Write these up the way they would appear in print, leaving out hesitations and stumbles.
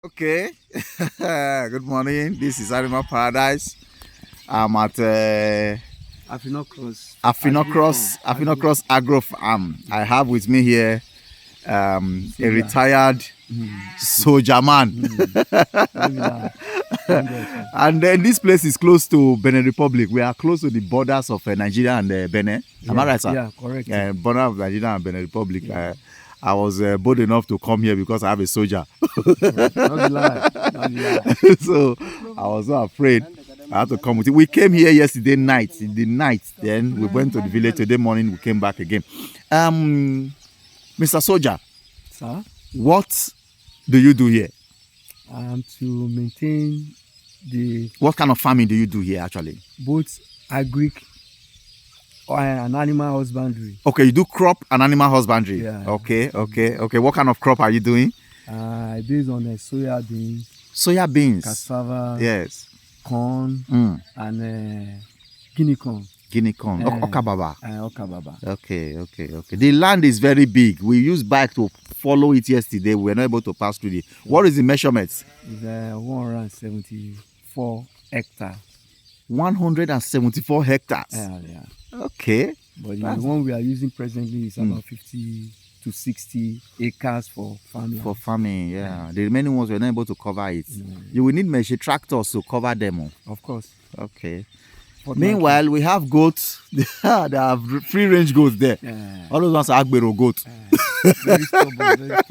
Okay. Good morning. This is Animal Paradise. I'm at Afinocross Agro Farm. I have with me here a retired soldier man. And then this place is close to Benin Republic. We are close to the borders of Nigeria and Benin. Am I right, sir? Yeah, correct. Border of Nigeria and Benin Republic. Yeah. I was bold enough to come here because I have a soldier. Not lie. So I was not afraid. I had to come with it. We came here yesterday night. In the night, then we went to the village. Today morning, we came back again. Mr. Soldier, Sir? What do you do here? To maintain the... What kind of farming do you do here, actually? Both agric and animal husbandry. Okay, you do crop and animal husbandry. Yeah. Okay. What kind of crop are you doing? Based on soya beans. Soya beans. Cassava. Yes. Corn. And guinea corn. Guinea corn. Okababa. Okababa. Okay. The land is very big. We used bike to follow it yesterday. We were not able to pass through it. What is the measurements? It's 174 hectares. 174 hectares. Yeah. Okay. But the one we are using presently is about 50 to 60 acres for farming. For farming, yeah. The remaining ones we're not able to cover it. You will need machine tractors to cover them. Of course. Okay. Meanwhile, we have goats. They have free range goats there. All those ones are Agbero goats. Very stubborn goats.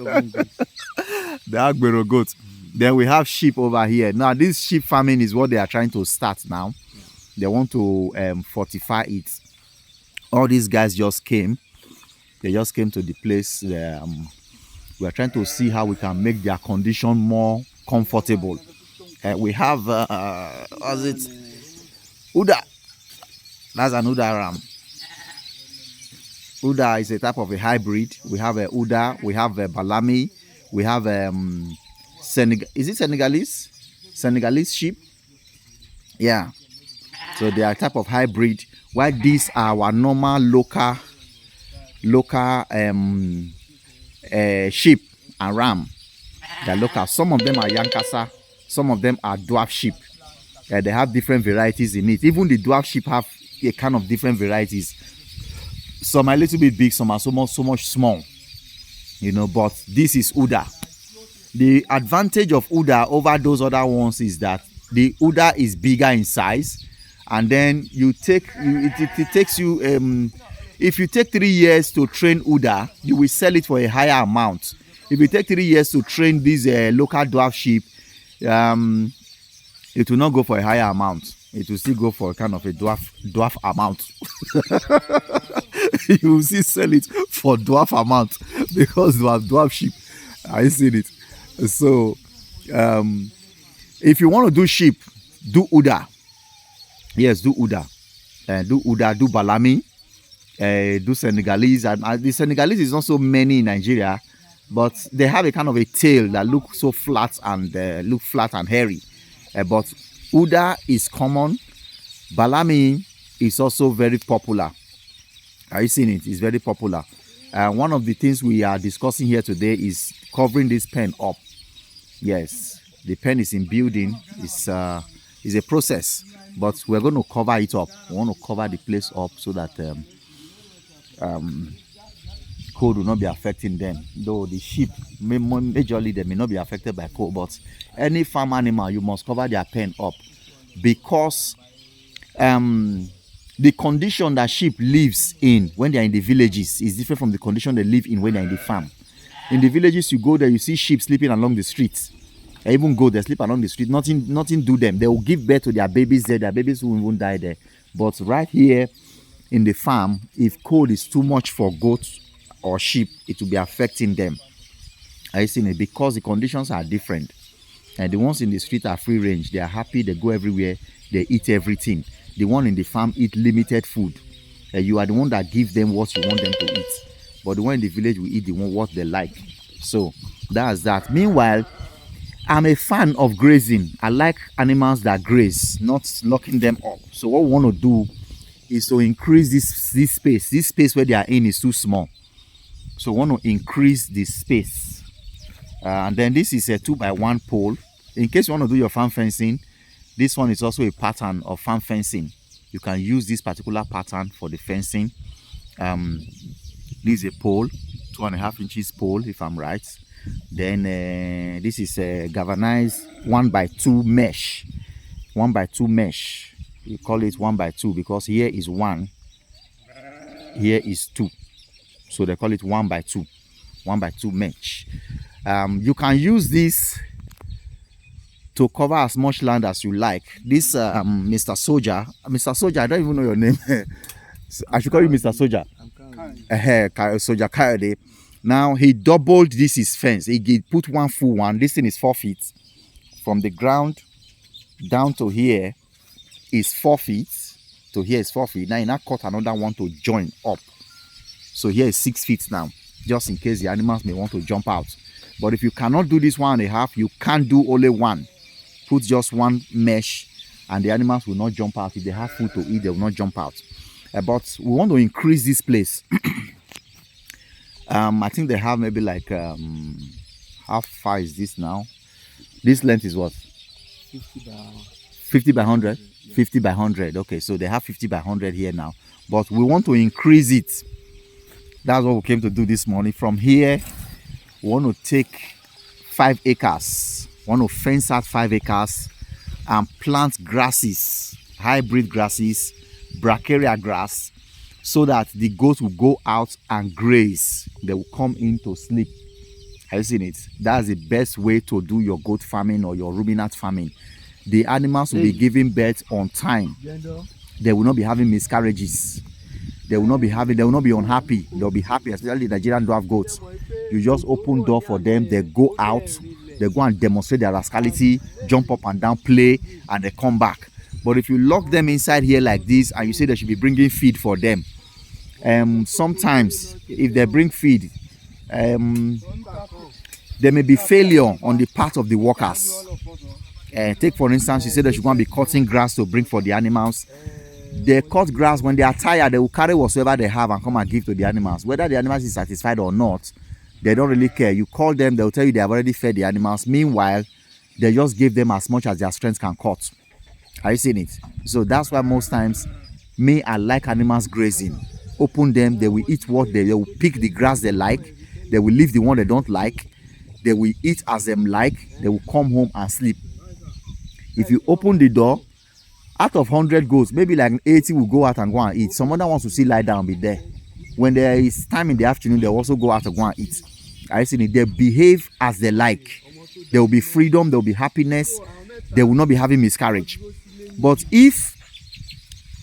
The Agbero goats. Then we have sheep over here. Now, this sheep farming is what they are trying to start now. They want to fortify it. All these guys just came. They just came to the place. We are trying to see how we can make their condition more comfortable. We have, what's it? Uda. That's an Uda ram. Uda is a type of a hybrid. We have a Uda. We have a Balami. We have is it Senegalese? Senegalese sheep. Yeah. So they are a type of hybrid. While these are our normal local sheep and ram. They're local. Some of them are Yankasa. Some of them are dwarf sheep. They have different varieties in it. Even the dwarf sheep have a kind of different varieties. Some are a little bit big. Some are so much small. But this is Uda. The advantage of Uda over those other ones is that the Uda is bigger in size. And then it takes you, if you take 3 years to train Uda, you will sell it for a higher amount. If you take 3 years to train these local dwarf sheep, it will not go for a higher amount. It will still go for kind of a dwarf amount. You will still sell it for dwarf amount because you have dwarf sheep. I see it. So, if you want to do sheep, do Uda. Yes, do Uda. Do Uda, do Balami, do Senegalese. And the Senegalese is not so many in Nigeria, but they have a kind of a tail that looks so flat and hairy. But Uda is common. Balami is also very popular. Are you seeing it? It's very popular. One of the things we are discussing here today is covering this pen up. Yes, the pen is in building. It's a process. But we're going to cover it up. We want to cover the place up so that cold will not be affecting them. Though the sheep, majorly, they may not be affected by cold. But any farm animal, you must cover their pen up. Because the condition that sheep lives in when they are in the villages is different from the condition they live in when they are in the farm. In the villages, you go there, you see sheep sleeping along the streets. They even go, they sleep along the street, nothing do them. They will give birth to their babies there, their babies will even die there. But right here in the farm, if cold is too much for goats or sheep, it will be affecting them. Are you seeing it? Because the conditions are different. And the ones in the street are free range. They are happy, they go everywhere, they eat everything. The one in the farm eat limited food. You are the one that gives them what you want them to eat. But the one in the village will eat the one what they like. So that's that. Meanwhile, I'm a fan of grazing. I like animals that graze, not locking them up. So what we want to do is to increase this space. This space where they are in is too small. So we want to increase the space. And then this is a 2x1 pole. In case you want to do your farm fencing, this one is also a pattern of farm fencing. You can use this particular pattern for the fencing. This is a pole, 2.5 inches pole, if I'm right. Then this is a galvanized 1x2 mesh. 1x2 mesh. You call it 1x2 because here is 1, here is 2. So they call it 1x2. 1x2 mesh. You can use this to cover as much land as you like. This Mr. Soldier, I don't even know your name. I should call you Mr. Soldier. Soldier Kayode. Now he doubled this his fence. He put one full one. This thing is 4 feet. From the ground down to here is 4 feet. To here is 4 feet. Now he now cut another one to join up. So here is 6 feet now, just in case the animals may want to jump out. But if you cannot do this 1.5, you can't do only one. Put just one mesh and the animals will not jump out. If they have food to eat, they will not jump out. But we want to increase this place. I think they have maybe like how far is this now? This length is what? 50 by 100. 50 by 100. Okay, so they have 50 by 100 here now, but we want to increase it. That's what we came to do this morning. From here we want to take 5 acres. We want to fence out 5 acres and plant grasses, hybrid grasses, bracharia grass, so that the goats will go out and graze. They will come in to sleep. Have you seen it? That's the best way to do your goat farming or your ruminant farming. The animals will be giving birth on time. They will not be having miscarriages. They will not be unhappy. They'll be happy, especially the Nigerian dwarf goats. You just open door for them, they go out, they go and demonstrate their rascality, jump up and down, play, and they come back. But if you lock them inside here like this and you say they should be bringing feed for them, sometimes if they bring feed, there may be failure on the part of the workers. Take for instance, you say they should go and be cutting grass to bring for the animals. They cut grass. When they are tired, they will carry whatsoever they have and come and give to the animals. Whether the animals is satisfied or not, they don't really care. You call them, they will tell you they have already fed the animals. Meanwhile, they just give them as much as their strength can cut. Are you seeing it? So that's why most times I like animals grazing. Open them, they will eat what they will pick the grass they like. They will leave the one they don't like. They will eat as them like. They will come home and sleep. If you open the door, out of 100 goats, maybe like 80 will go out and go and eat. Some other ones will still lie down and be there. When there is time in the afternoon, they also go out and go and eat. I see it. They behave as they like. There will be freedom, there will be happiness. They will not be having miscarriage. But if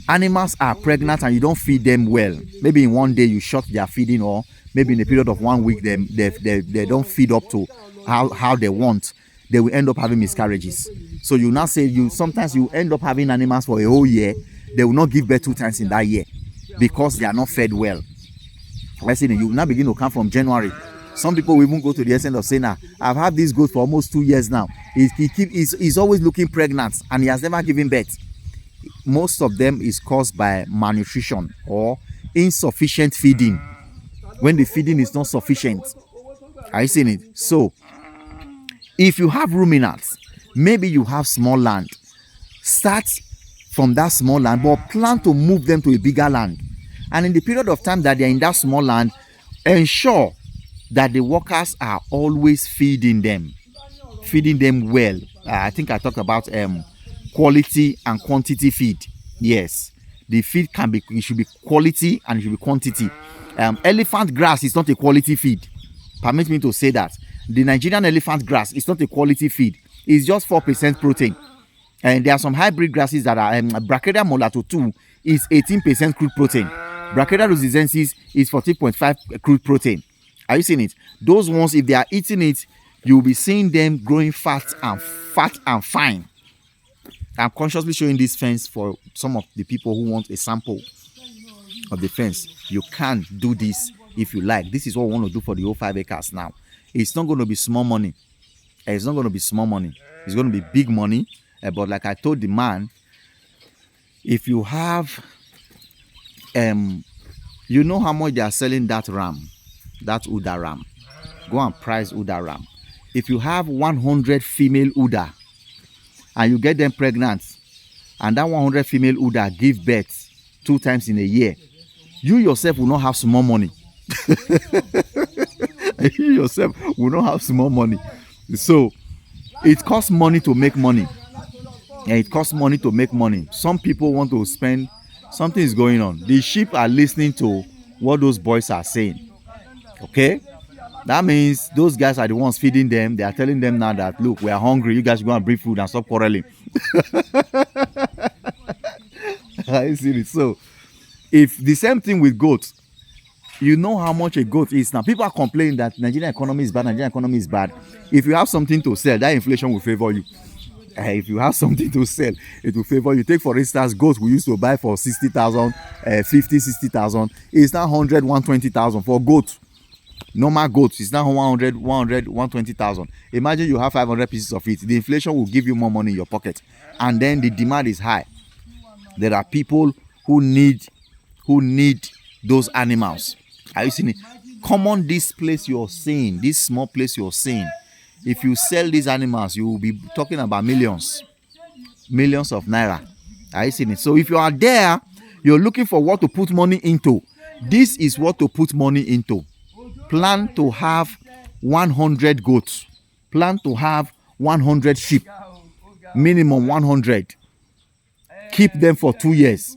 animals are pregnant and you don't feed them well, maybe in one day you shut their feeding, or maybe in a period of 1 week they don't feed up to how they want, they will end up having miscarriages. So you now say sometimes you end up having animals for a whole year. They will not give birth 2 times in that year because they are not fed well. Let's say you now begin to come from January. Some people will even go to the extent of saying, I've had this goat for almost 2 years now. He's always looking pregnant and he has never given birth. Most of them is caused by malnutrition or insufficient feeding. When the feeding is not sufficient. Are you seeing it? So if you have ruminants, maybe you have small land, start from that small land, but plan to move them to a bigger land. And in the period of time that they're in that small land, ensure that the workers are always feeding them well. I think I talked about quality and quantity feed. Yes, the feed it should be quality and it should be quantity. Elephant grass is not a quality feed. Permit me to say that. The Nigerian elephant grass is not a quality feed. It's just 4% protein. And there are some hybrid grasses that are Bracharia mulato 2 is 18% crude protein. Bracharia rosizensis is 14.5 crude protein. Are you seeing it? Those ones, if they are eating it, you'll be seeing them growing fat and fine. I'm consciously showing this fence for some of the people who want a sample of the fence. You can do this if you like. This is what we want to do for the whole 5 acres now. It's not going to be small money. It's not going to be small money. It's going to be big money. But like I told the man, if you have, you know how much they are selling that ram, that Uda ram. Go and price Uda ram. if you have 100 female udder and you get them pregnant, and that 100 female udder give birth 2 times in a year, you yourself will not have small money. You yourself will not have small money. So it costs money to make money. And it costs money to make money. Some people want to spend, something is going on. The sheep are listening to what those boys are saying. Okay? That means those guys are the ones feeding them. They are telling them now that, look, we are hungry. You guys should go and bring food and stop quarreling. I see it. So, if the same thing with goats, you know how much a goat is now. People are complaining that Nigerian economy is bad. Nigerian economy is bad. If you have something to sell, that inflation will favor you. If you have something to sell, it will favor you. Take for instance, goats we used to buy for 60,000, 50, 60,000. It's now 100, 120,000 for goat. Normal goats is now 100, 120,000. Imagine you have 500 pieces of it. The inflation will give you more money in your pocket, and then the demand is high. There are people who need those animals. Are you seeing it? Come on, this place you're seeing, this small place you're seeing. If you sell these animals, you will be talking about millions of naira. Are you seeing it? So if you are there, you're looking for what to put money into. This is what to put money into. Plan to have 100 goats. Plan to have 100 sheep. Minimum 100. Keep them for 2 years.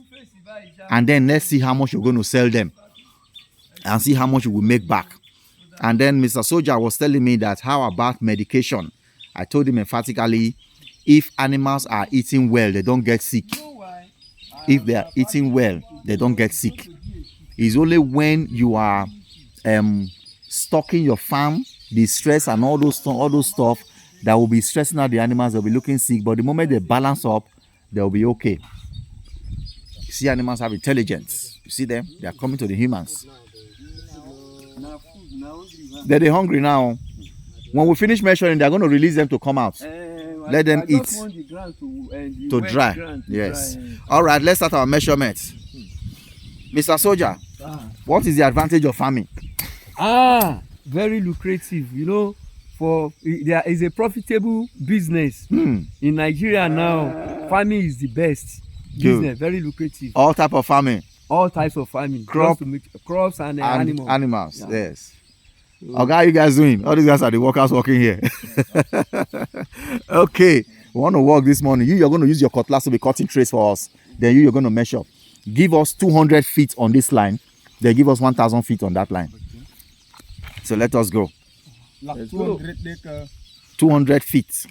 And then let's see how much you're going to sell them. And see how much you will make back. And then Mr. Soldier was telling me that how about medication? I told him emphatically, if animals are eating well, they don't get sick. If they are eating well, they don't get sick. It's only when you are stocking your farm, the stress and all those stuff that will be stressing out the animals. They'll be looking sick. But the moment they balance up, they'll be okay. You see, animals have intelligence. You see them? They are coming to the humans. They're hungry now. When we finish measuring, they're going to release them to come out. Let them eat. To dry. Yes. All right, let's start our measurement. Mr. Soldier, what is the advantage of farming? Very lucrative. You know, there is a profitable business in Nigeria now. Farming is the best business. Very lucrative. All type of farming. All types of farming. Crops and animals. Animals, yeah. Yes. Okay, how you guys doing? All these guys are the workers working here. Okay, we want to work this morning. You're going to use your cutlass to be cutting trays for us. Then you're going to measure. Give us 200 feet on this line. Then give us 1,000 feet on that line. So let us go. 200 feet.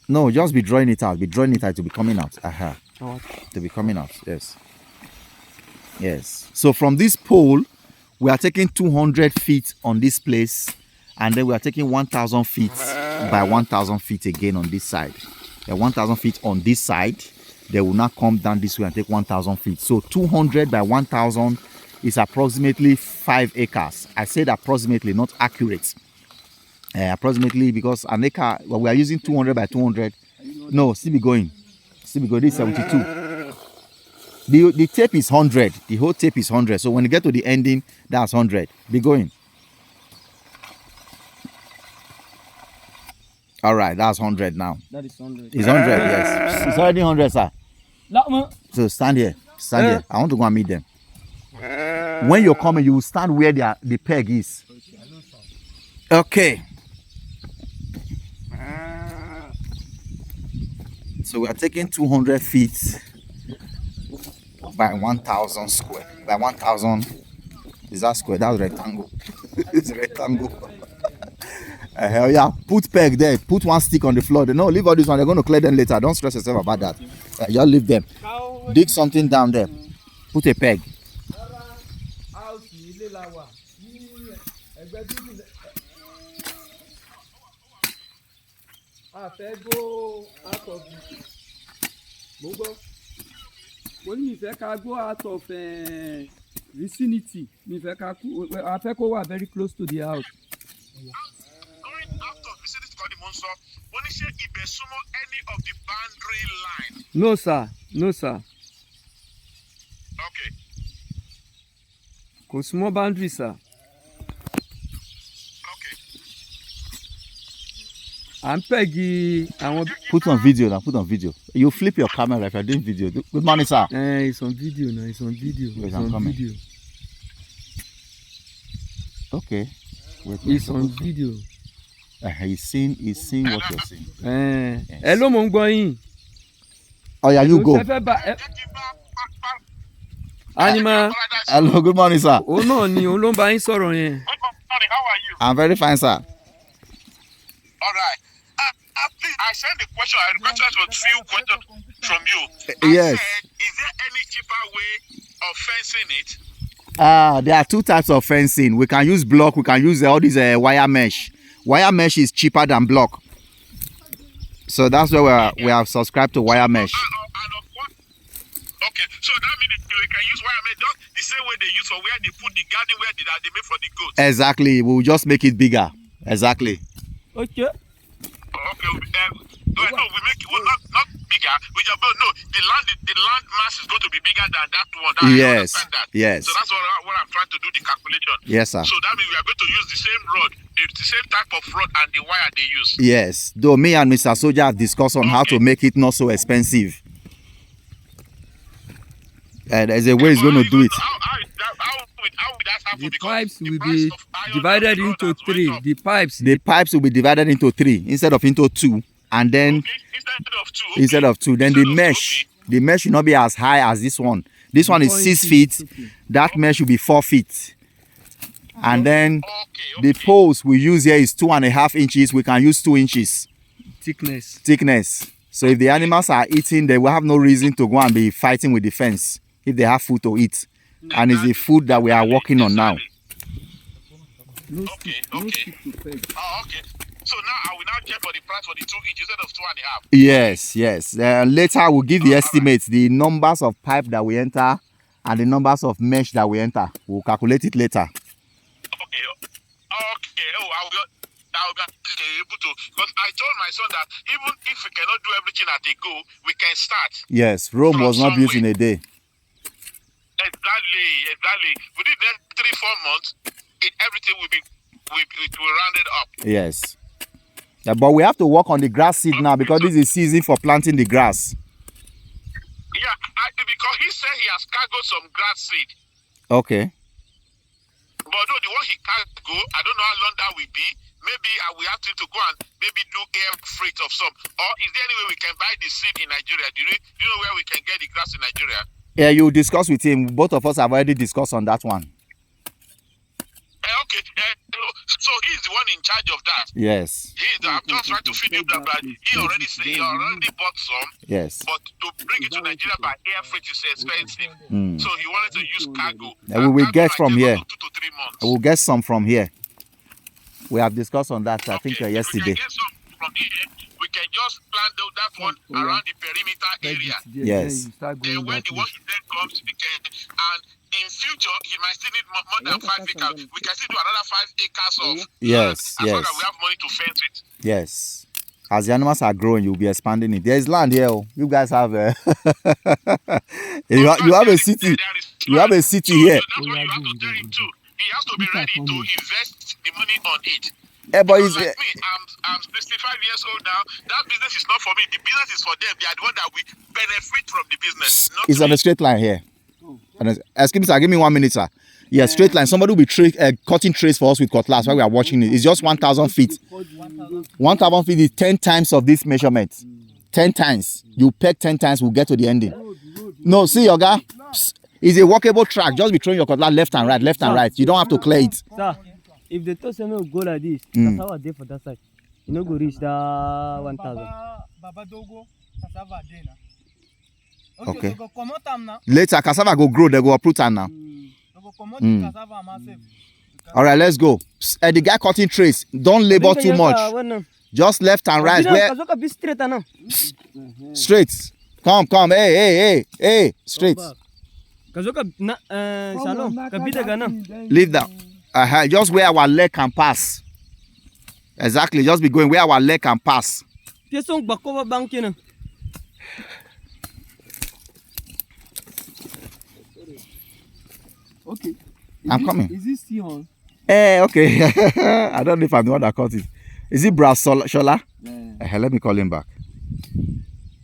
No, just be drawing it out. Be drawing it out to be coming out. To be coming out. Yes. Yes. So from this pole, we are taking 200 feet on this place, and then we are taking 1,000 feet by 1,000 feet again on this side. 1,000 feet on this side. They will not come down this way and take 1,000 feet. So 200 by 1,000 is approximately 5 acres. I said approximately, not accurate. Approximately, because an acre, well, we are using 200 by 200. No, still be going. Still be going. This is 72. The tape is 100. The whole tape is 100. So when you get to the ending, that's 100. Be going. All right, that's 100 now. That is 100. It's 100, yes. It's already 100, sir. So stand here. Stand here. I want to go and meet them. When you're coming, you will stand where the peg is. Okay. So we are taking 200 feet by 1,000 square. By 1,000, is that square? That's rectangle. It's rectangle. Yeah, put peg there. Put one stick on the floor. No, leave all this one. They're going to clear them later. Don't stress yourself about that. Just leave them. Dig something down there. Put a peg. When you go out of vicinity, I go very close to the house. Going out of vicinity to the monster, when you say Ibesumo any of the boundary line? No, sir. No, sir. Okay. Go small boundary, sir. Okay. I'm Peggy. Put on video now. Put on video. You flip your camera if you're doing video. Good morning, sir. It's on video now. It's on video. Yes, It's I'm on coming. video. Okay. Wait, It's on video. He's seeing what you're saying. Yes. Hello, mo ń gbọ́ yín. Oh yeah, you go. Anima. Hello, good morning, sir. Òun náà ni òun ló ń bá yín sọ̀rọ̀ yẹn. Good morning, how are you? I'm very fine, sir. All right. Please, I sent the question. I requested a few questions from you. Yes. I said, is there any cheaper way of fencing it? There are two types of fencing. We can use block. We can use all these wire mesh. Wire mesh is cheaper than block. So that's why we have subscribed to wire mesh. Okay, so that means we can use wire mesh just the same way they use for where they put the garden where they make for the goats. Exactly. We'll just make it bigger. Exactly. Okay. Okay, no, we make it not bigger. We just the land mass is going to be bigger than that one. I Yes. understand that. Yes. So that's what I'm trying to do the calculation. Yes, sir. So that means we are going to use the same rod, the same type of rod and the wire they use. Yes. Though me and Mr. Soldier have discussed on how to make it not so expensive. There's a way he's going to do it. How would that happen? The Because pipes the will price be of iron divided and into rod has went 3. up. The pipes. The pipes will be divided into 3 instead of into 2. And then Okay, instead of 2, then the Instead of mesh. The mesh will not be as high as this one. This one is 6 feet. That mesh will be 4 feet. And then the post we use here is 2.5 inches. We can use 2 inches thickness. So if the animals are eating, they will have no reason to go and be fighting with the fence if they have food to eat. And it's the food that we are working on now. Okay. Okay. So now I will now check for the price for the 2 inches instead of 2.5. Yes. Later we'll give the estimates, the numbers of pipe that we enter and the numbers of mesh that we enter. We'll calculate it later. Okay. Oh, I will be able to, because I told my son that even if we cannot do everything at a go, we can start. Yes, Rome was not built in a day. Exactly. Within the next 3-4 months, everything will be rounded up. Yes. But we have to work on the grass seed now because this is season for planting the grass. Yeah, because he said he has cargoed some grass seed. Okay. But no, the one he cargo, I don't know how long that will be. Maybe I will have to go and maybe do air freight of some. Or is there any way we can buy the seed in Nigeria? Do you know where we can get the grass in Nigeria? Yeah, you discuss with him. Both of us have already discussed on that one. Okay. So he's the one in charge of that. Yes. I'm just trying to feed him that, but he already said he already bought some. Yes. But to bring it to Nigeria by air freight is expensive. So he wanted to use cargo. We will get from here. 2 to 3 months. We'll get some from here. We have discussed on that, I think, yesterday. We can get some from here. We can just plant that one around the perimeter area. Yes. Then when the water then comes, we can, and in future, he might still need more than 5 acres. We can still do another 5 acres of land Yes. as long as we have money to fence it. Yes. As the animals are growing, you'll be expanding it. There's land here. You guys have you have a city. You have a city here. That's what you have to tell him too. He has to be ready to invest the money on it. But Because like me, I'm 65 years old now. That business is not for me. The business is for them. They are the one that will benefit from the business. Not it's on me. a straight line here. Excuse me, sir. Give me 1 minute, sir. Yeah, straight line. Somebody will be cutting trays for us with cutlass while we are watching it. It's just 1,000 feet. 1,000 feet is 10 times of this measurement. 10 times. You peg 10 times, we'll get to the ending. No, see, your guy. It's a walkable track. Just be throwing your cutlass left and right, left and right. You don't have to clear it. Sir, if the toast no go like this, that's how I did for that side. You no go reach that 1,000. Okay. Later, cassava go grow. They go uproot am now. All right, let's go. The guy cutting trays. Don't labor too much. Just left and right. Where? Straight. Come. Hey. Straight. Leave that. Just where our leg can pass. Exactly. Just be going where our leg can pass. Okay. I'm coming. Is this still on? Okay. I don't know if I'm the one that caught it. Is it Bras Shola? Yeah. Let me call him back.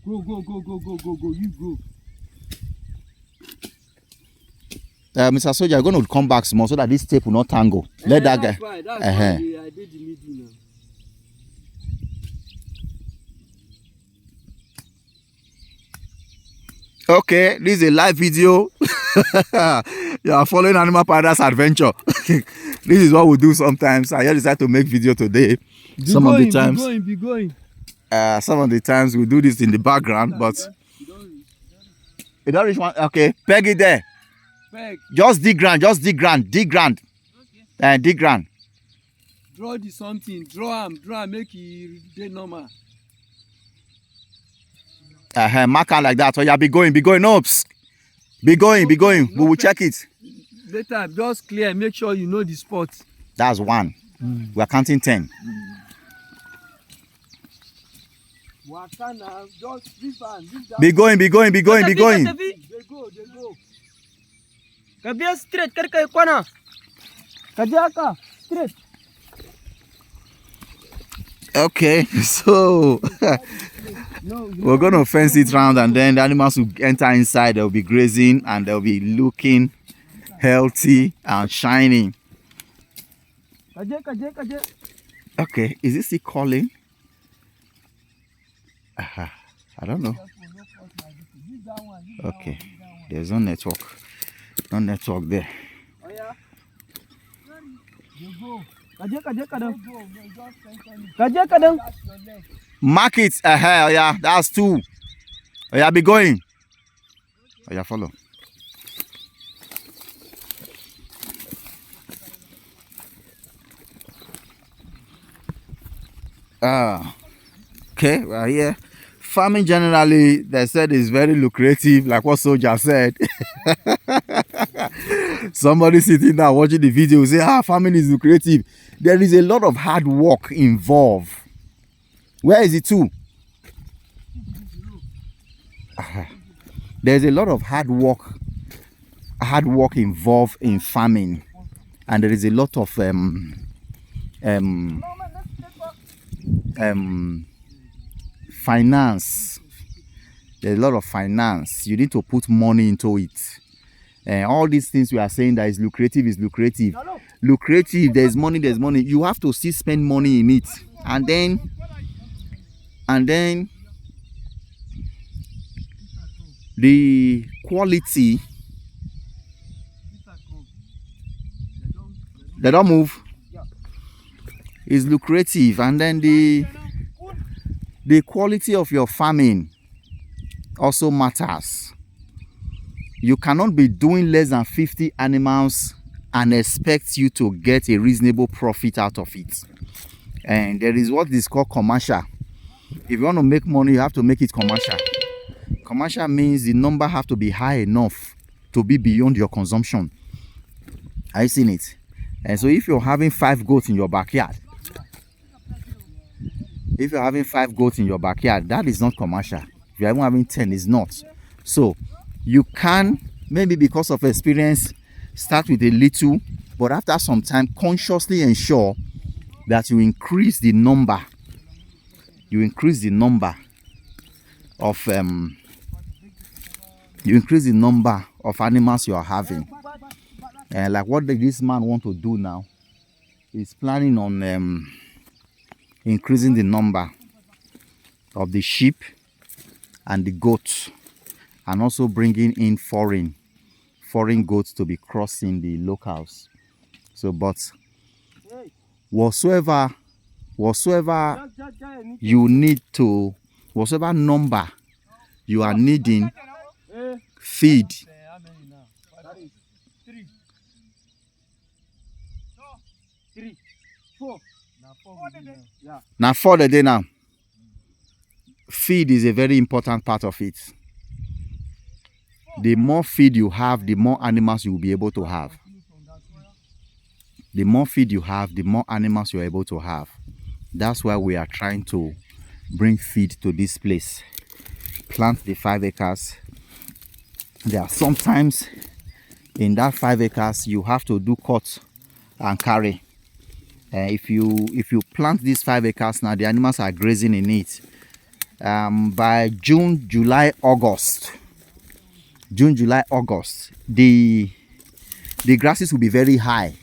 Go. You go. Mr. Soldier, I'm going to come back small so that this tape will not tangle. Let that guy. Fine. That's why I did the middle now. Okay, this is a live video. You are following Animal Paradise Adventure. This is what we do sometimes. I just decided to make video today. Be going. Some of the times we do this in the background, but you don't reach one. Okay, peg it there. Peg. Just dig ground. Dig ground. Dig ground. Draw the something. Draw him. Make it dey normal. Mark out like that. Oh yeah, be going. No, be going. We will check it. Later, just clear. Make sure you know the spot. That's 1. We are counting 10. Wakana, just this one. Be going. They go. Kabia straight, karka kwana. Kajaka straight. Okay, so we're going to fence it round, and then the animals will enter inside. They'll be grazing and they'll be looking healthy and shining. Kaje. Okay, is this he calling? I don't know. Okay, there's no network. No network there. Oh yeah. You go. Kaje. Mark it. Oh yeah, that's 2. Oh yeah, be going. Oh yeah, follow. Okay, right here. Farming generally, they said, is very lucrative, like what Soldier said. Somebody sitting there watching the video will say, farming is lucrative. There is a lot of hard work involved. Where is it to? There's a lot of hard work involved in farming, and there is a lot of finance. There's a lot of finance. You need to put money into it. All these things we are saying that is lucrative. Lucrative, there's money. You have to still spend money in it. And then the quality, they don't move, is lucrative. And then the quality of your farming also matters. You cannot be doing less than 50 animals and expect you to get a reasonable profit out of it. And there is what is called commercial. If you want to make money, you have to make it commercial. Commercial means the number have to be high enough to be beyond your consumption. Are you seeing it? And so if you're having 5 goats in your backyard, that is not commercial. If you're even having 10, it's not. So you can, maybe because of experience, start with a little, but after some time, consciously ensure that you increase the number. Of animals you are having. Like what this man want to do now, he's planning on increasing the number of the sheep and the goats, and also bringing in foreign goats to be crossing the locals. So, but whatsoever you need to, whatsoever number you are needing, feed. Now for the day now, feed is a very important part of it. The more feed you have, the more animals you will be able to have. The more feed you have, the more animals you are able to have. That's why we are trying to bring feed to this place. Plant the 5 acres. There are sometimes in that 5 acres you have to do cut and carry. If you plant these 5 acres now, the animals are grazing in it. By June, July, August, the grasses will be very high.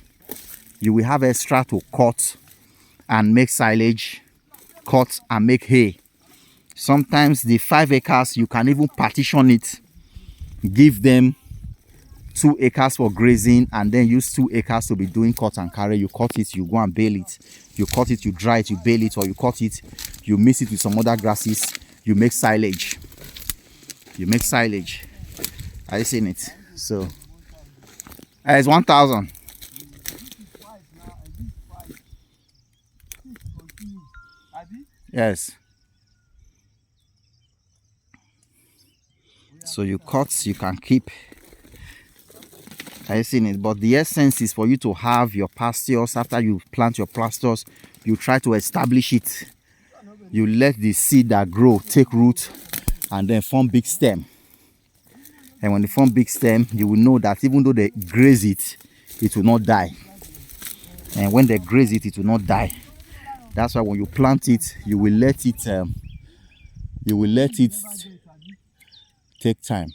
You will have extra to cut and make silage, cut and make hay. Sometimes the 5 acres, you can even partition it, give them 2 acres for grazing, and then use 2 acres to be doing cut and carry. You cut it, you go and bale it. You cut it, you dry it, you bale it, or you cut it, you mix it with some other grasses, you make silage. Are you seeing it? So it's 1,000. Yes. So you cut, you can keep. Are you seeing it? But the essence is for you to have your pastures. After you plant your pastures, you try to establish it. You let the seed that grow take root and then form big stem. And when they form big stem, you will know that even though they graze it, it will not die. And when they graze it, it will not die. That's why when you plant it, you will let it take time.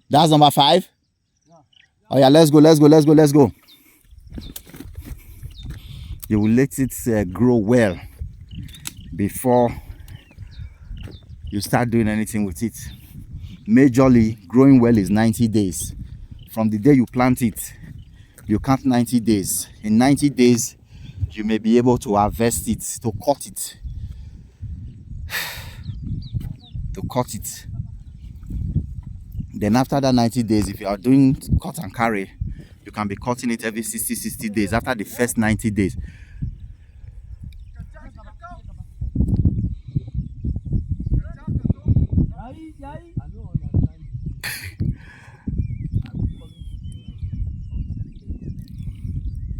That's number 5. Oh yeah, let's go. You will let it grow well before you start doing anything with it. Majorly, growing well is 90 days. From the day you plant it, you count 90 days. In 90 days, you may be able to harvest it, to cut it. Then after that 90 days, if you are doing cut and carry, you can be cutting it every 60 days after the first 90 days.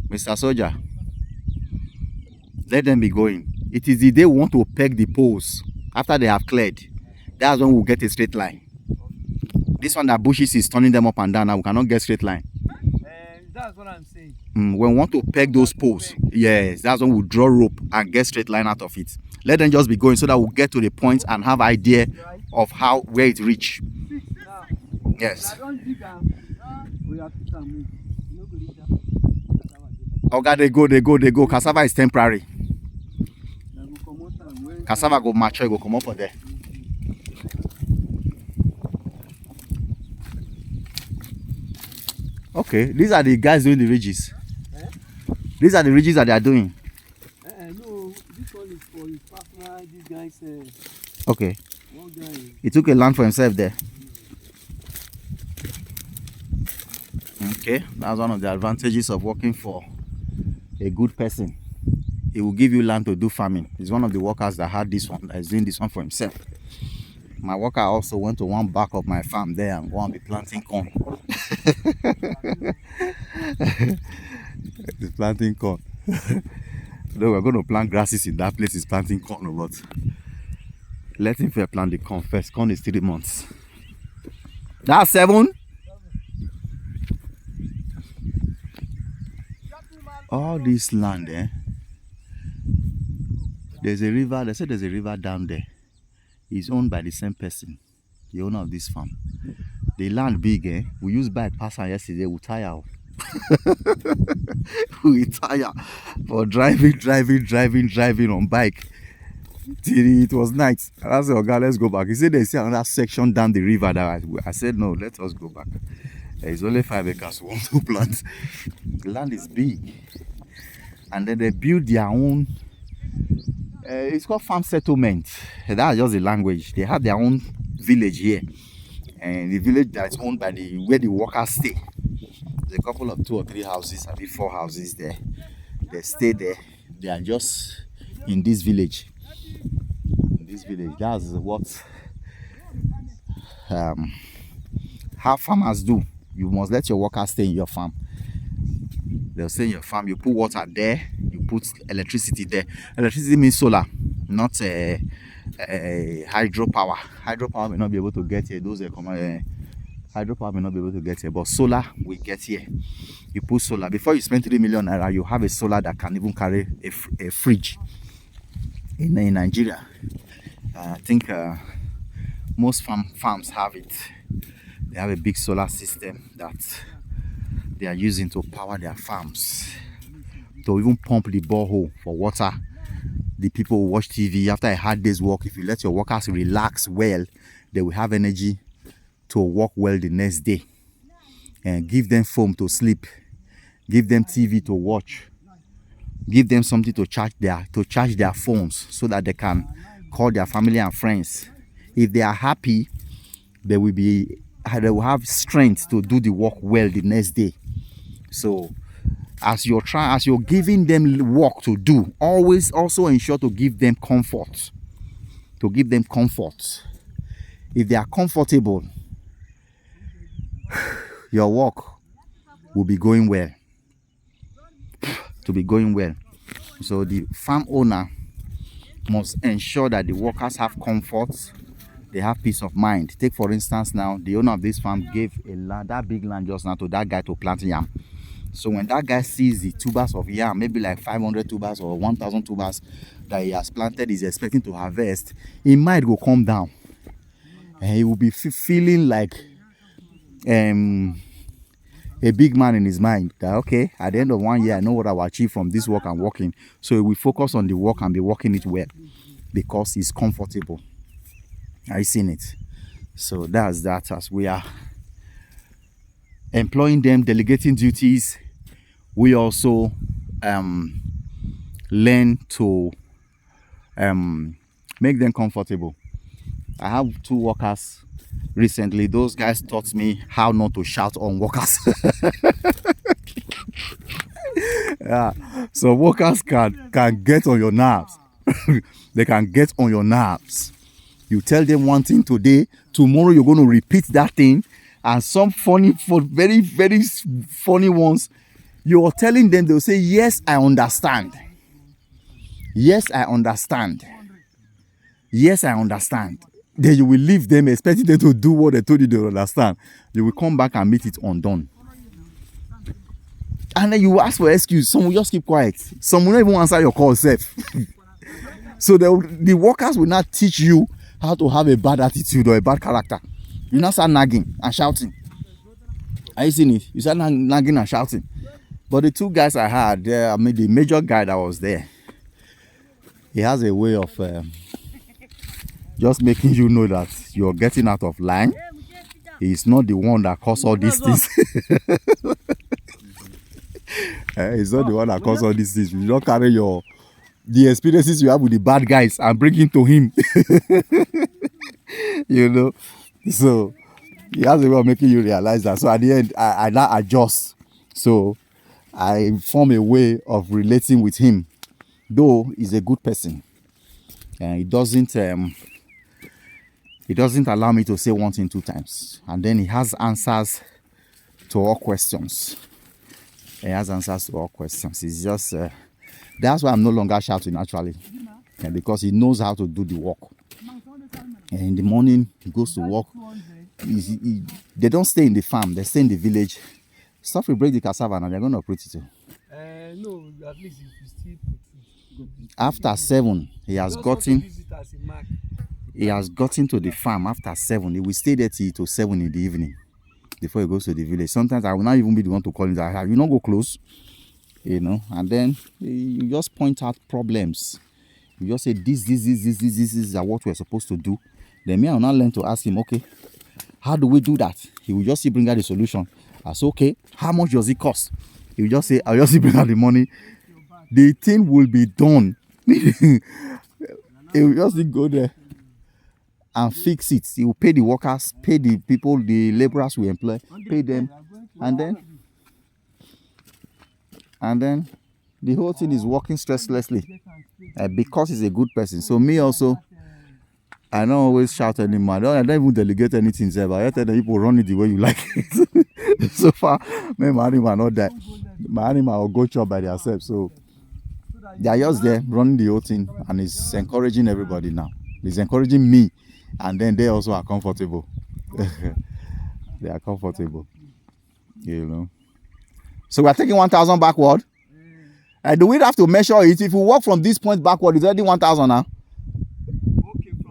Mr. Soldier, let them be going. It is the day we want to peg the poles after they have cleared. That's when we'll get a straight line. This one that bushes is turning them up and down. Now we cannot get straight line. That's what I'm saying. When we want to peg those poles, yes, that's when we'll draw rope and get straight line out of it. Let them just be going so that we'll get to the point and have idea of where it reach. Yes. Okay, they go. Cassava is temporary. Cassava go mature, go come up for there. Okay, these are the guys doing the ridges. These are the ridges that they are doing. No, this one is for his partner. These guys. Okay. One guy. He took a land for himself there. Okay, that's one of the advantages of working for a good person. He will give you land to do farming. He's one of the workers that had this one, that is doing this one for himself. My worker also went to one back of my farm there and go and be planting corn. He's planting corn. Though we're going to plant grasses in that place, he's planting corn a lot. Let him first plant the corn first. Corn is 3 months. That's 7. All this land, there's a river. They said there's a river down there. It's owned by the same person, the owner of this farm. The land big, we used by Pasture yesterday. We tire. We tire for driving on bike till it was night. And I said, "Oh God, let's go back." He said they see another section down the river. That I said, "No, let us go back." It's only 5 acres we want to plant. The land is big, and then they build their own. It's called farm settlement. That's just the language. They have their own village here, and the village that is owned by where the workers stay. There's a couple of 2 or 3 houses, I think 4 houses there. They stay there. They are just in this village. That's what how farmers do. You must let your workers stay in your farm. They'll stay in your farm. You put water there. You put electricity there. Electricity means solar, not hydropower. Hydropower may not be able to get here. Those hydropower may not be able to get here, but solar will get here. You put solar. Before you spend 3 million naira, you have a solar that can even carry a fridge in Nigeria. I think most farms have it. They have a big solar system that they are using to power their farms, to even pump the borehole for water. The people who watch TV after a hard day's work, if you let your workers relax well, they will have energy to work well the next day. And give them foam to sleep, give them TV to watch, give them something to charge their phones so that they can call their family and friends. If they are happy, they will have strength to do the work well the next day. So as you're giving them work to do, always also ensure to give them comfort. If they are comfortable, your work will be going well. So the farm owner must ensure that the workers have comfort, they have peace of mind. Take for instance now, the owner of this farm gave that big land just now to that guy to plant yam. So when that guy sees the tubers of yam, maybe like 500 tubers or 1,000 tubers that he has planted, is expecting to harvest, he might go calm down, and he will be feeling like a big man in his mind, that okay, at the end of 1 year I know what I will achieve from this work I'm working. So he will focus on the work and be working it well because he's comfortable. Are you seeing it? So that's that. As we are employing them, delegating duties, we also learn to make them comfortable. I have 2 workers recently. Those guys taught me how not to shout on workers. Yeah, so workers can get on your nerves. They can get on your nerves. You tell them one thing today, tomorrow you're going to repeat that thing, and some very, very funny ones, you're telling them, they'll say, yes, I understand. Yes, I understand. Yes, I understand. Then you will leave them expecting them to do what they told you they understand. You will come back and meet it undone. And then you will ask for excuse. Some will just keep quiet. Some will not even answer your call safe. So the workers will not teach you how to have a bad attitude or a bad character. You now start nagging and shouting. Are you seeing it? You start nagging and shouting. But the 2 guys I had there, I mean the major guy that was there, he has a way of just making you know that you're getting out of line. He's not the one that caused all these things. He's not the one that caused all these things. You don't carry the experiences you have with the bad guys and bring it to him. You know, so he has a way of making you realize that. So at the end, I now adjust. So I form a way of relating with him, though he's a good person, and he doesn't allow me to say one thing 2 times, and then he has answers to all questions. It's just that's why I'm no longer shouting actually, because he knows how to do the work. And in the morning he goes to work. They don't stay in the farm, they stay in the village. Stuff will break the cassava and they're going to operate it too. No, at least you still put it. After 7, he has gotten to the farm. After 7, he will stay there till 7 in the evening before he goes to the village. Sometimes I will not even be the one to call him. You not go close, you know. And then you just point out problems. You just say this is what we're supposed to do. Then me, I will not learn to ask him, okay, how do we do that? He will just bring out the solution. I say, okay, how much does it cost? He will just say, I'll just bring out the money. The thing will be done. He will just go there and fix it. He will pay the workers, pay the people, the laborers we employ, pay them, and then the whole thing is working stresslessly because he's a good person. So me also, I don't always shout anymore. I don't even delegate anything. I tell the people run it the way you like it. So far, my animal not that. My animal will go chop by themselves. So they are just there running the whole thing, and it's encouraging everybody now. It's encouraging me, and then they also are comfortable. They are comfortable. You know. So we are taking 1,000 backward. Do we have to measure it? If we walk from this point backward, it's already 1,000 now.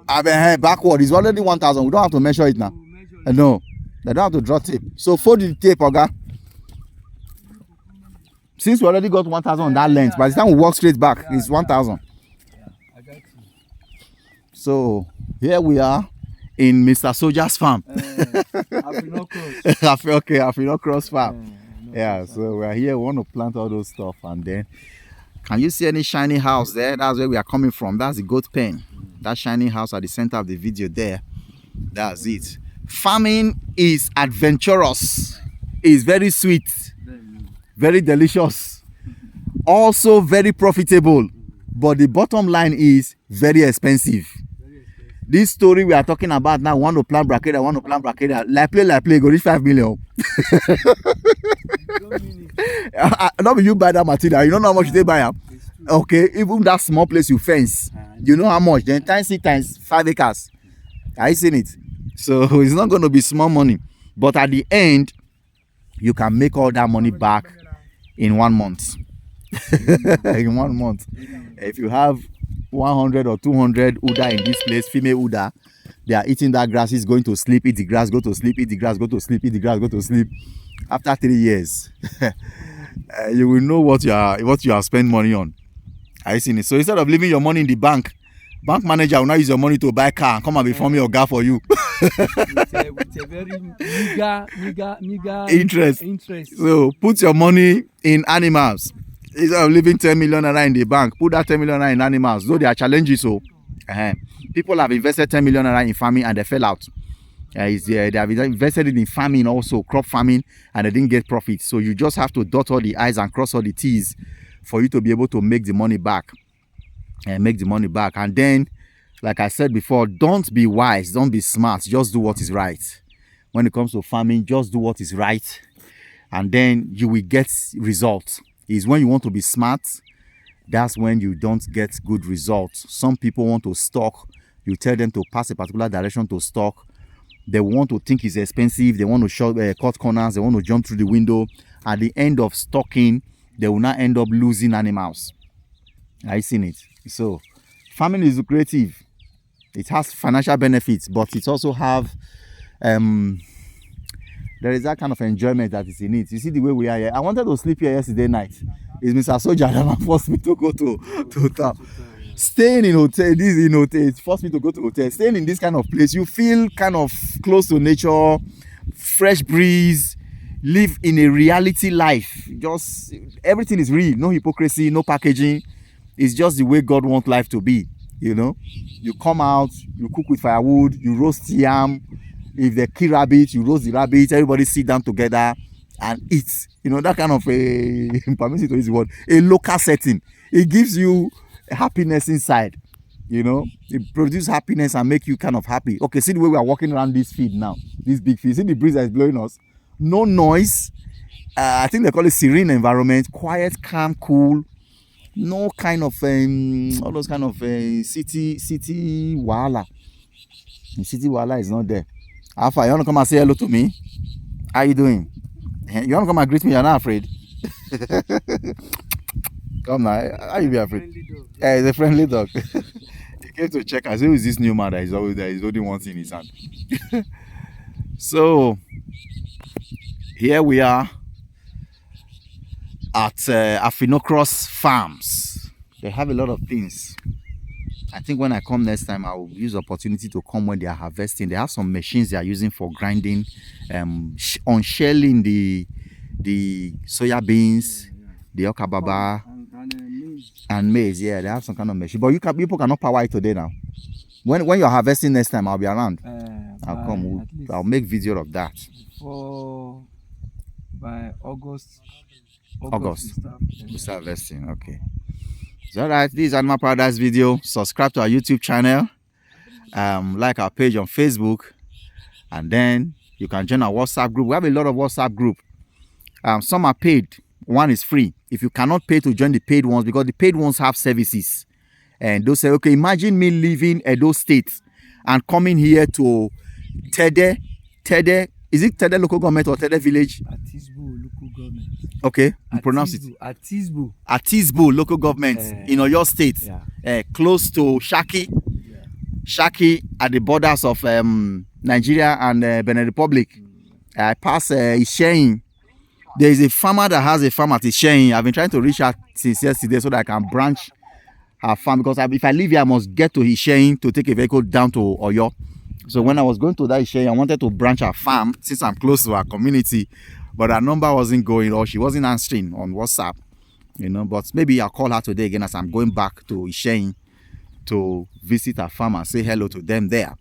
Okay, backward is already 1,000. We don't have to measure it now. No, they don't have to draw tape. So fold the tape, Oga. Since we already got 1,000 on that length, by the time we walk straight back, it's 1,000. I got you. So here we are in Mr. Soldier's farm. Afino Cross farm. So we are here. We want to plant all those stuff, and then can you see any shiny house there? That's where we are coming from. That's the goat pen. That shiny house at the center of the video there. That's it. Farming is adventurous. It's very sweet, very delicious, also very profitable. But the bottom line is very expensive. This story we are talking about now, want to plant brachydia, like play, go reach 5 million. Not you buy that material, you don't know how much they buy them. Okay, even that small place you fence, you know how much. Then times it times 5 acres. I seen it. So it's not going to be small money, but at the end, you can make all that money back in 1 month. In 1 month, if you have 100 or 200 Uda in this place, female Uda, they are eating that grass, is going to sleep, eat the grass, go to sleep, eat the grass, go to sleep, eat the grass, go to sleep. After 3 years, you will know what you are spending money on. I seen it. So instead of leaving your money in the bank manager will now use your money to buy car and come and be forming your car for you. with a very meager interest. So put your money in animals. Instead of leaving 10 million naira in the bank, put that 10 million naira in animals. Though there are challenges, so people have invested 10 million naira in farming and they fell out. They have invested in farming also, crop farming, and they didn't get profit. So you just have to dot all the I's and cross all the T's for you to be able to make the money back. And then, like I said before, don't be wise, don't be smart, just do what is right. When it comes to farming, just do what is right, and then you will get results. Is when you want to be smart, that's when you don't get good results. Some people want to stock, you tell them to pass a particular direction to stock. They want to think it's expensive, they want to cut corners, they want to jump through the window. At the end of stocking, they will not end up losing animals. I've seen it. So farming is lucrative. It has financial benefits, but it also have there is that kind of enjoyment that is in it. You see the way we are here. I wanted to sleep here yesterday night. It's Mr. Soldier that forced me to go to town. Staying in hotel, it forced me to go to hotel. Staying in this kind of place, you feel kind of close to nature, fresh breeze, live in a reality life. Just everything is real, no hypocrisy, no packaging. It's just the way God wants life to be. You know, you come out, you cook with firewood, you roast yam. If they kill rabbit, you roast the rabbit. Everybody sit down together and eat. You know, that kind of permit me to use the word, a local setting. It gives you happiness inside. You know, it produces happiness and make you kind of happy. Okay, see the way we are walking around this field now, this big field. See the breeze that is blowing us. No noise. I think they call it serene environment. Quiet, calm, cool. No kind of all those kind of city wahala. City wahala is not there. Alpha, you want to come and say hello to me? How you doing? You want to come and greet me? You're not afraid? Come now. How you be afraid? Yeah, he's a friendly dog. He came to check and say, who is this new man that is always there? He's holding one thing in his hand. So here we are at Afino Cross Farms. They have a lot of things. I think when I come next time, I will use the opportunity to come when they are harvesting. They have some machines they are using for grinding, unshelling the soya beans, the okababa, and maize. Yeah, they have some kind of machine. But people cannot power it today now. When you're harvesting next time, I'll be around. I'll come. I'll make video of that. By August. We start harvesting. Okay. So, all right, this is Animal Paradise video. Subscribe to our YouTube channel, like our page on Facebook, and then you can join our WhatsApp group. We have a lot of WhatsApp group. Some are paid, one is free. If you cannot pay to join the paid ones, because the paid ones have services, and they'll say, okay, imagine me leaving Edo State and coming here to Tede Is it Tede local government or Tede village? Atisbo local government. Okay, you pronounce it. Atisbo. Atisbo local government in Oyo State, close to Shaki. Shaki at the borders of Nigeria and Benin Republic. I pass Isheyin. There is a farmer that has a farm at Isheyin. I've been trying to reach out since yesterday so that I can branch her farm, because if I leave here, I must get to Isheyin to take a vehicle down to Oyo. So when I was going to that Isheyin, I wanted to branch her farm since I'm close to her community, but her number wasn't going, or she wasn't answering on WhatsApp, you know. But maybe I'll call her today again as I'm going back to Isheyin to visit her farm and say hello to them there,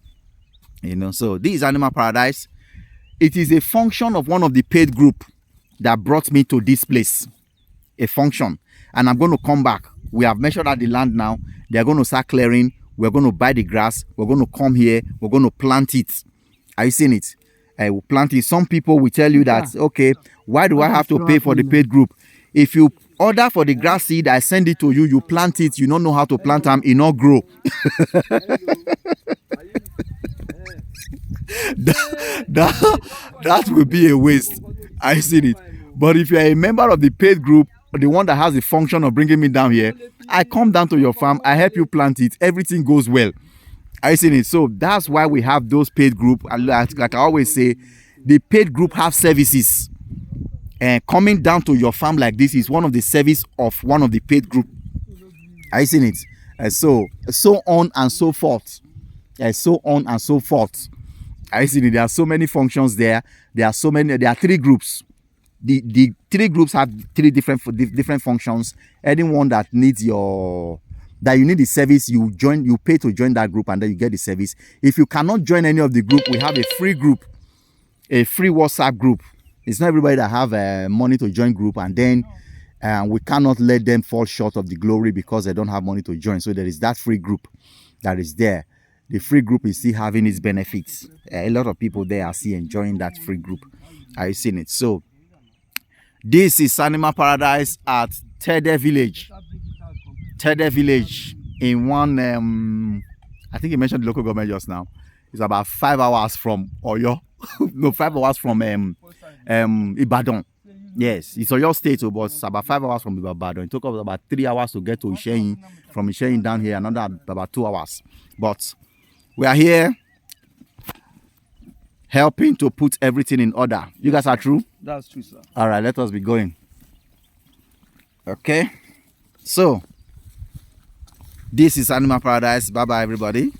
you know. So this is Animal Paradise. It is a function of one of the paid group that brought me to this place, a function, and I'm going to come back. We have measured out the land now. They are going to start clearing. We're going to buy the grass. We're going to come here. We're going to plant it. Are you seeing it? We'll plant it. Some people will tell you that, okay, why do I have to pay for the paid group? If you order for the grass seed, I send it to you, you plant it, you don't know how to plant them, it not grow. that will be a waste. I see it. But if you're a member of the paid group, the one that has the function of bringing me down here, I come down to your farm, I help you plant it, everything goes well. I see it. So that's why we have those paid group. Like I always say, the paid group have services. And coming down to your farm like this is one of the service of one of the paid group. I seen it. So on and so forth. So on and so forth. I see it. There are so many functions there. There are 3 groups. The 3 groups have 3 different functions. Anyone that needs you need the service, you pay to join that group, and then you get the service. If you cannot join any of the group, we have a free group, a free WhatsApp group. It's not everybody that have money to join group, and then we cannot let them fall short of the glory because they don't have money to join. So there is that free group that is there. The free group is still having its benefits. A lot of people there are still enjoying that free group. I've seen it. So this is Animal Paradise at Tede Village. Tede Village in one, I think you mentioned the local government just now. It's about 5 hours from Oyo. No, 5 hours from Ibadan. Yes, it's Oyo State, but it's about 5 hours from Ibadan. It took us about 3 hours to get to Isheyin. From Isheyin down here, another about 2 hours. But we are here helping to put everything in order. You guys are true? That's true, sir. All right, let us be going. Okay. So, this is Animal Paradise. Bye-bye, everybody.